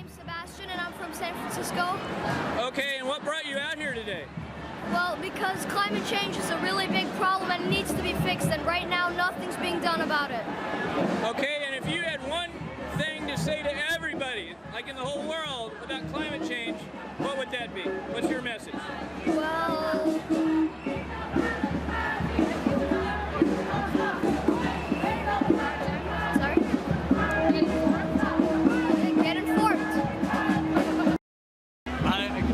name's Sebastian and I'm from San Francisco. Okay, and what brought you out here today? Well, because climate change is a really big problem and it needs to be fixed, and right now nothing's being done about it. Okay, and if you had one thing to say to everybody, like in the whole world, about climate change, what would that be? What's your message? Well... Sorry? Get informed.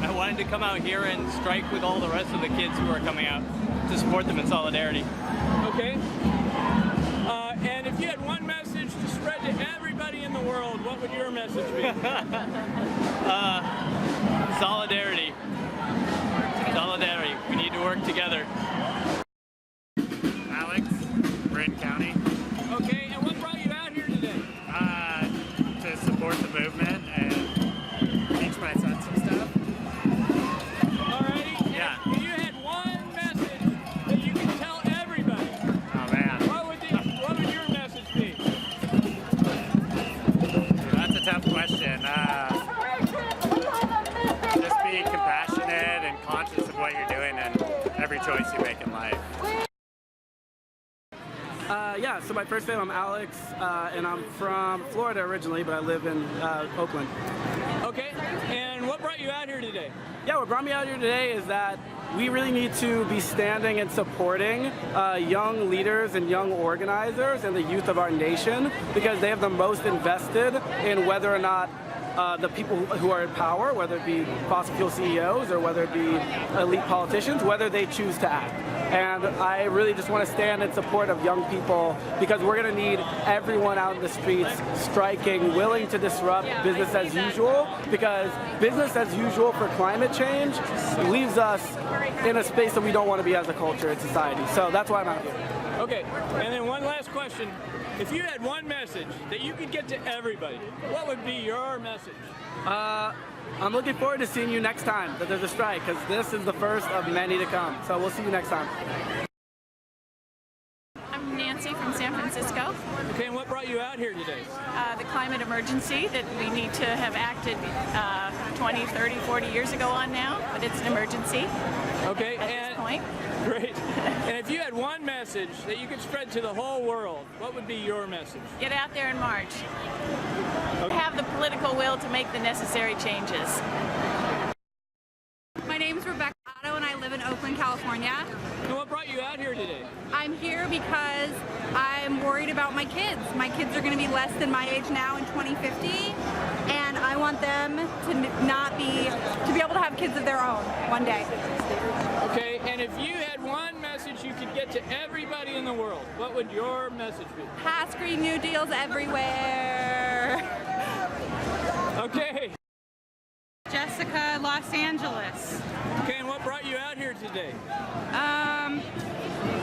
I wanted to come out here and strike with all the rest of the kids who are coming out to support them in solidarity. Okay. And if you had one message to spread to everybody in the world, what would your message be? Solidarity. Solidarity. We need to work together. Alex, Bryn County. Okay, and what brought you out here today? To support the movement and teach my son some stuff. Alrighty. Yeah. If you had one message that you could tell everybody, Oh man, what would your message be? that's a tough question. Just be compassionate and conscious of what you're doing and every choice you make in life. Yeah, so my first name, I'm Alex, and I'm from Florida originally, but I live in Oakland. Okay, and what brought you out here today? Yeah, what brought me out here today is that we really need to be standing and supporting young leaders and young organizers and the youth of our nation, because they have the most invested in whether or not the people who are in power, whether it be fossil fuel CEOs or whether it be elite politicians, whether they choose to act. And I really just want to stand in support of young people, because we're going to need everyone out in the streets striking, willing to disrupt business as usual, because business as usual for climate change leaves us in a space that we don't want to be as a culture and society. So that's why I'm out here. Okay, and then one last question. If you had one message that you could get to everybody, what would be your message? I'm looking forward to seeing you next time that there's a strike, because this is the first of many to come. So we'll see you next time. I'm Nancy from San Francisco. Okay, and what brought you out here today? The climate emergency that we need to have acted 20, 30, 40 years ago on now, but it's an emergency Okay, at and this point. great. And if you had one message that you could spread to the whole world, what would be your message? Get out there and march. Okay. Have the political will to make the necessary changes. My name's Rebecca Otto and I live in Oakland, California. And what brought you out here today? I'm here because I'm worried about my kids. My kids are going to be less than my age now in 2050, and I want them to be able to have kids of their own one day. Okay, and if you had one message you could get to everybody in the world, what would your message be? Pass Green New Deals everywhere. Okay. Jessica, Los Angeles. Okay, and what brought you out here today?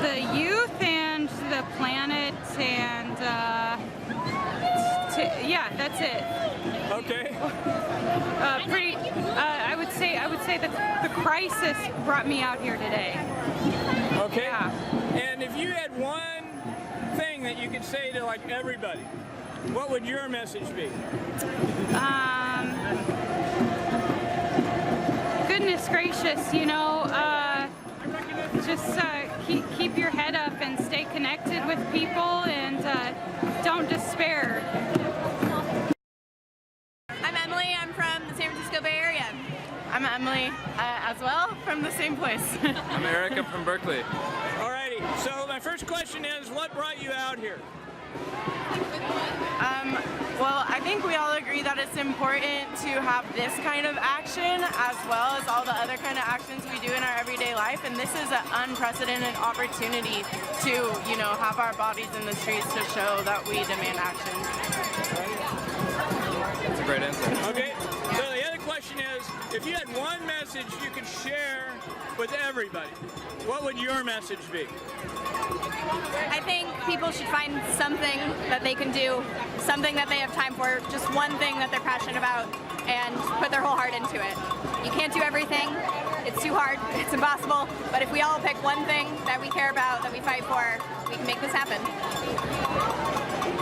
The youth and the planet and yeah, that's it. Okay. I would say the crisis brought me out here today. Okay. Yeah. And if you had one thing that you could say to like everybody, what would your message be? Goodness gracious, you know, just keep your head up and stay connected with people and don't despair. I'm Emily. I'm from the San Francisco Bay Area. I'm Emily as well, from the same place. I'm Erica from Berkeley. Alrighty, so my first question is, what brought you out here? Well, I think we all agree that it's important to have this kind of action as well as all the other kind of actions we do in our everyday life, and this is an unprecedented opportunity to, you know, have our bodies in the streets to show that we demand action. That's a great answer. Okay, so the other question is, if you had one message you could share with everybody, what would your message be? I think people should find something that they can do, something that they have time for, just one thing that they're passionate about, and put their whole heart into it. You can't do everything. It's too hard. It's impossible. But if we all pick one thing that we care about, that we fight for, we can make this happen.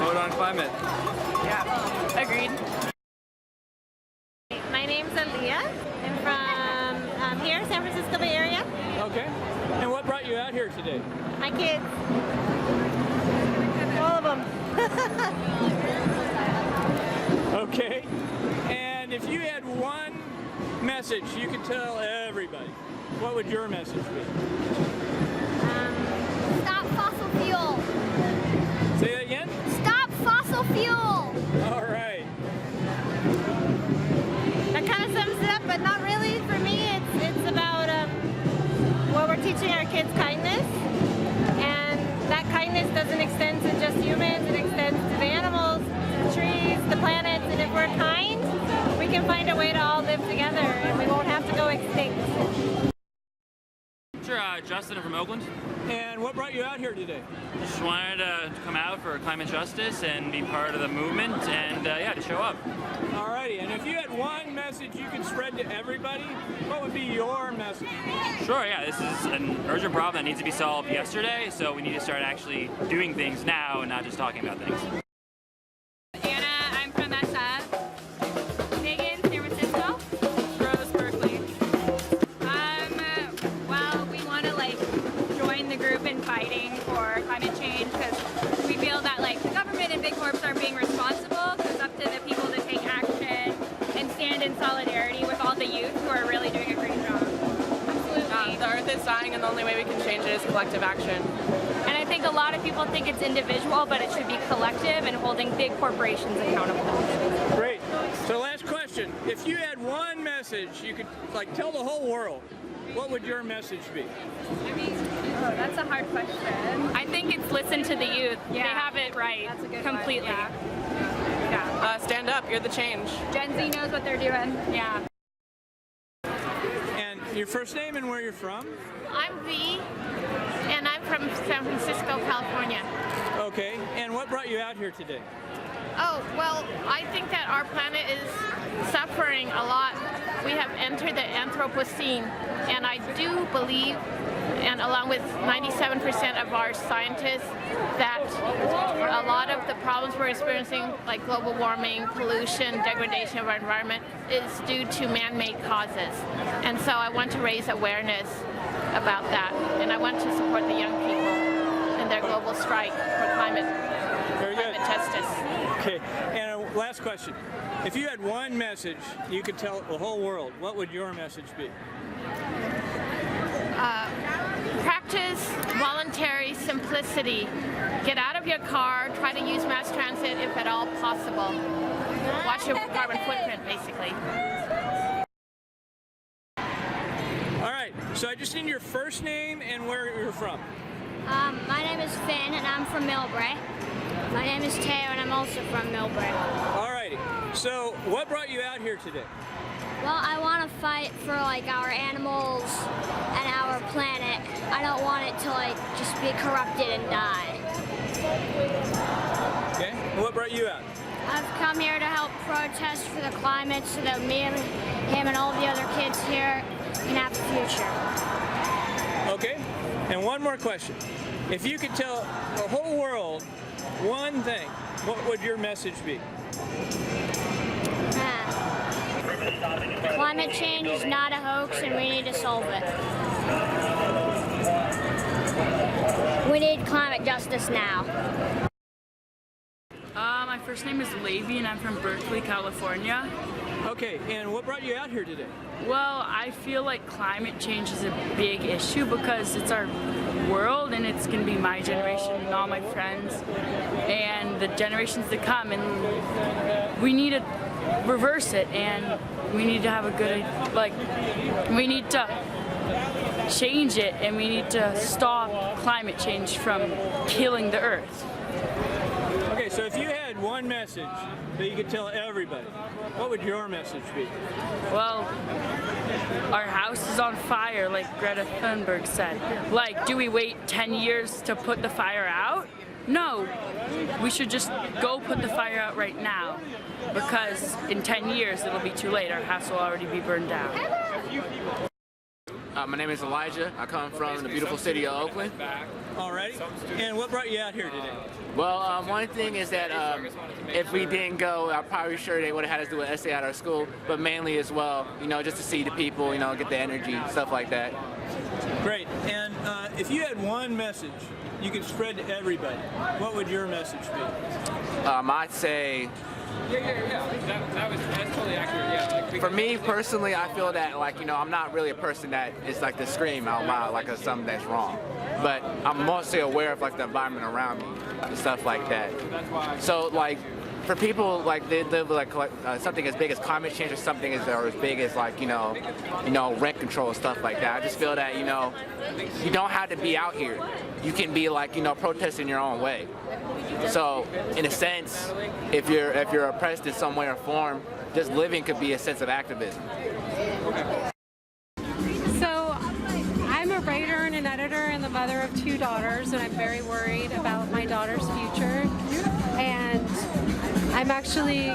Vote on climate. Yeah, agreed. out here today? My kids. All of them. Okay. And if you had one message you could tell everybody, what would your message be? Stop fossil fuel. Say that again? Stop fossil fuel. All right. That kind of sums it up, but not really for me. It's about well, we're teaching our kids kindness, and that kindness doesn't extend to just humans. It extends to the animals, to the trees, the planets, and if we're kind, we can find a way to all live together, and we won't have to go extinct. Sure, Justin, I'm from Oakland. And what brought you out here today? Just wanted to come out for climate justice and be part of the movement and, yeah, to show up. Alrighty, and if you had one message you could spread to everybody, what would be your message? Sure, yeah, this is an urgent problem that needs to be solved yesterday, so we need to start actually doing things now and not just talking about things. Anna, I'm from SF. Megan, San Francisco. Rose, Berkeley. Well, we want to join the group in fighting for climate change because we feel that the government and big corps aren't being responsible. So it's up to the people to take action and stand in solidarity with all the youth who are really doing a great job. Absolutely. The earth is dying, and the only way we can change it is collective action. And I think a lot of people think it's individual, but it should be collective and holding big corporations accountable. Great. So last question. If you had one message you could tell the whole world, what would your message be? Oh, that's a hard question. I think it's listen to the youth. Yeah. They have it right. That's a good completely. Yeah. Stand up. You're the change. Gen Z knows what they're doing. Yeah. And your first name and where you're from? I'm V, and I'm from San Francisco, California. Okay. And what brought you out here today? Oh, well, I think that our planet is suffering a lot. We have entered the Anthropocene, and I do believe, and along with 97% of our scientists, that a lot of the problems we're experiencing, like global warming, pollution, degradation of our environment, is due to man-made causes. And so I want to raise awareness about that, and I want to support the young people in their global strike for climate justice. Okay, and last question. If you had one message you could tell the whole world, what would your message be? Practice voluntary simplicity. Get out of your car, try to use mass transit if at all possible. Watch your carbon footprint, basically. All right, so I just need your first name and where you're from. My name is Finn, and I'm from Millbrae. My name is Teo, and I'm also from Millbrae. All righty. So what brought you out here today? Well, I want to fight for our animals and our planet. I don't want it to just be corrupted and die. Okay. And what brought you out? I've come here to help protest for the climate so that me and him and all the other kids here can have a future. Okay. And one more question. If you could tell the whole world one thing, what would your message be? Climate change is not a hoax, and we need to solve it. We need climate justice now. My first name is Levi, and I'm from Berkeley, California. Okay, and what brought you out here today? Well, I feel like climate change is a big issue because it's our world, and it's going to be my generation and all my friends and the generations to come, and we need to reverse it, and we need to have a good, we need to change it, and we need to stop climate change from killing the earth. Okay, so if you had one message that you could tell everybody, what would your message be? Well, our house is on fire, like Greta Thunberg said. Do we wait 10 years to put the fire out? No, we should just go put the fire out right now, because in 10 years it'll be too late. Our house will already be burned down. My name is Elijah. I come from the beautiful city of Oakland. Alrighty. And what brought you out here today? Well, one thing is that if we didn't go, I'm probably sure they would have had us do an essay at our school, but mainly as well, just to see the people, get the energy, stuff like that. Great. And if you had one message you could spread to everybody, what would your message be? I'd say, That's totally accurate. Yeah. for me personally, I feel that I'm not really a person that is like to scream out loud like it's something that's wrong, but I'm mostly aware of like the environment around me and stuff like that. So like for people like they live like something as big as climate change or something as big as like rent control and stuff like that. I just feel that you don't have to be out here. You can be like protesting your own way. So in a sense, if you're oppressed in some way or form, just living could be a sense of activism. So I'm a writer and an editor and the mother of 2 daughters, and I'm very worried about my daughter's future. And I'm actually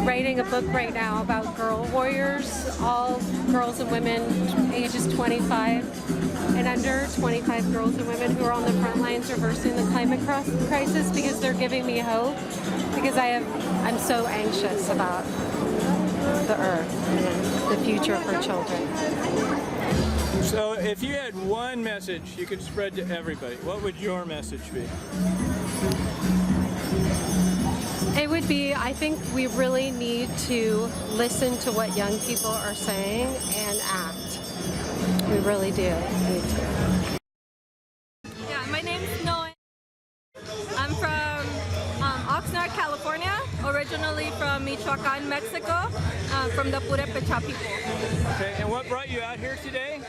writing a book right now about girl warriors, all girls and women ages 25 and under, 25 girls and women who are on the front lines reversing the climate crisis, because they're giving me hope, because I'm so anxious about the earth and the future of her children. So if you had one message you could spread to everybody, what would your message be? It would be, I think we really need to listen to what young people are saying and act. We really do need to. Yeah, my name's Noah. I'm from Oxnard, California, originally from Michoacan, Mexico, from the Purepecha people. Okay, and what brought you out here today?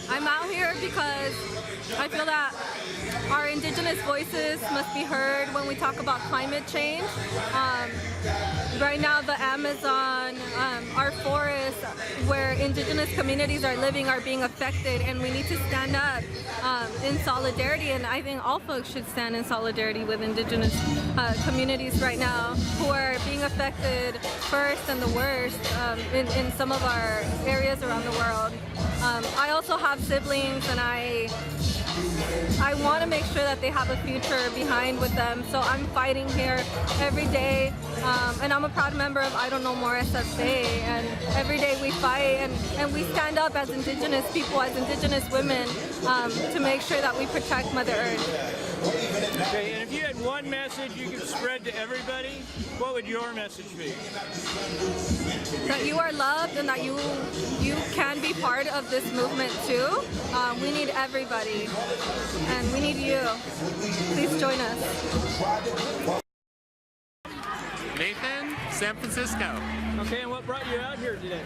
I'm out here because I feel that our indigenous voices must be heard when we talk about climate change. Right now the Amazon, our forests where indigenous communities are living are being affected, and we need to stand up in solidarity, and I think all folks should stand in solidarity with indigenous communities right now who are being affected first and the worst in some of our areas around the world. I also have siblings, and I want to make sure that they have a future behind with them, so I'm fighting here every day, and I'm a proud member of I Don't Know More SFA, and every day we fight and we stand up as indigenous people, as indigenous women, to make sure that we protect Mother Earth. Okay, and if you had one message you could spread to everybody, what would your message be? That you are loved and that you can be part of this movement too. We need everybody, and we need you. Please join us. Nathan, San Francisco. Okay, and what brought you out here today?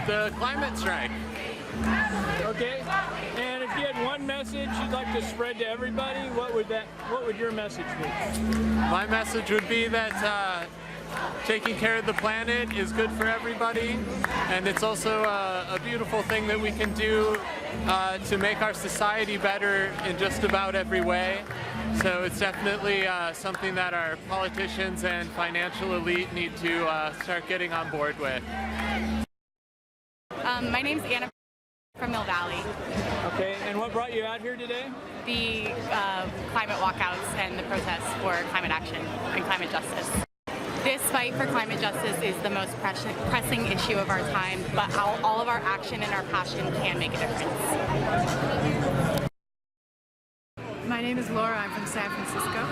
The climate strike. Okay, and if you had one message you'd like to spread to everybody, what would your message be? My message would be that taking care of the planet is good for everybody, and it's also a beautiful thing that we can do to make our society better in just about every way. So it's definitely something that our politicians and financial elite need to start getting on board with. My name's Anna from Mill Valley. Okay, and what brought you out here today? The climate walkouts and the protests for climate action and climate justice. This fight for climate justice is the most pressing issue of our time, but all of our action and our passion can make a difference. My name is Laura. I'm from San Francisco.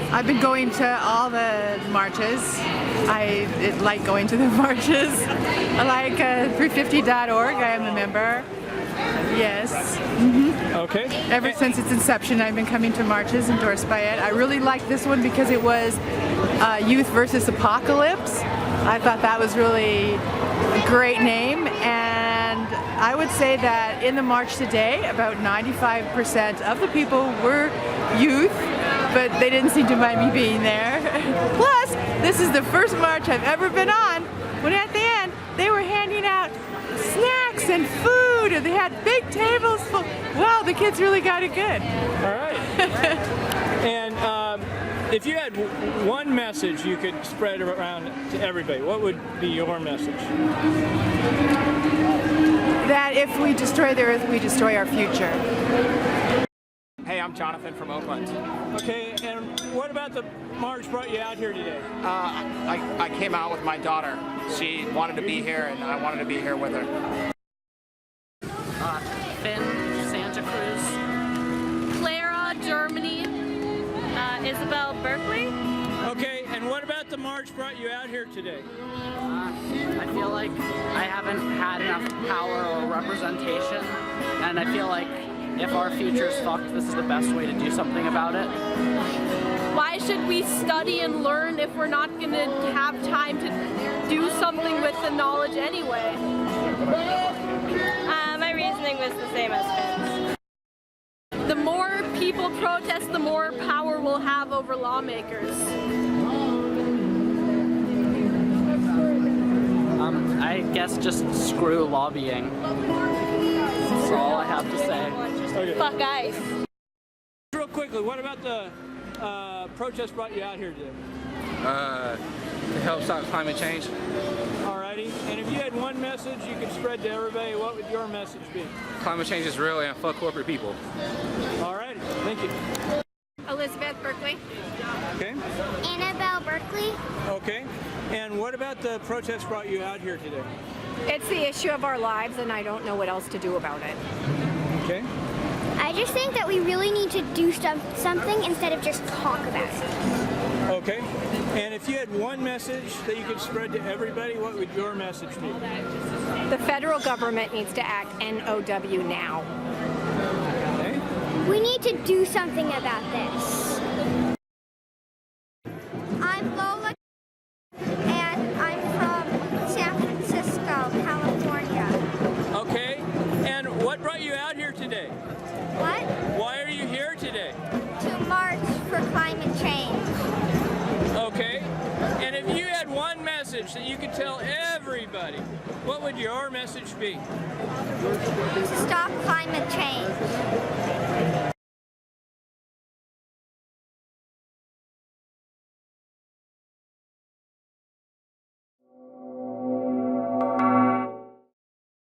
I've been going to all the marches. I like going to the marches. I like 350.org. I am a member. Yes. Okay. Ever since its inception, I've been coming to marches endorsed by it. I really liked this one because it was Youth versus Apocalypse. I thought that was really a great name, and I would say that in the march today, about 95% of the people were youth, but they didn't seem to mind me being there. Plus, this is the first march I've ever been on when at the end they were handing out snacks and food, and they had big tables full. Wow, the kids really got it good. All right. And if you had one message you could spread around to everybody, what would be your message? That if we destroy the earth, we destroy our future. Hey, I'm Jonathan from Oakland. Okay, and what about the march brought you out here today? I came out with my daughter. She wanted to be here, and I wanted to be here with her. Finn Isabel Berkeley. Okay, and what about the march brought you out here today? I feel like I haven't had enough power or representation, and I feel like if our future is fucked, this is the best way to do something about it. Why should we study and learn if we're not going to have time to do something with the knowledge anyway? My reasoning was the same as Finn's. The more people protest, the more power we'll have over lawmakers. I guess just screw lobbying. That's all I have to say. Okay. Fuck ICE. Real quickly, what about the protest brought you out here today? To help stop climate change. Alrighty, and if you had one message you could spread to everybody, what would your message be? Climate change is real and fuck corporate people. Alrighty, thank you. Elizabeth Berkeley. Okay. Annabelle Berkeley. Okay, and what about the protest brought you out here today? It's the issue of our lives, and I don't know what else to do about it. Okay. I just think that we really need to do something instead of just talk about it. Okay, and if you had one message that you could spread to everybody, what would your message be? The federal government needs to act NOW now. Okay. We need to do something about this. I'm Lola, and I'm from San Francisco, California. Okay, and what brought you out here today? What? Why are you here today? To march for climate change. Okay, and if you had one message that you could tell everybody, what would your message be? To stop climate change.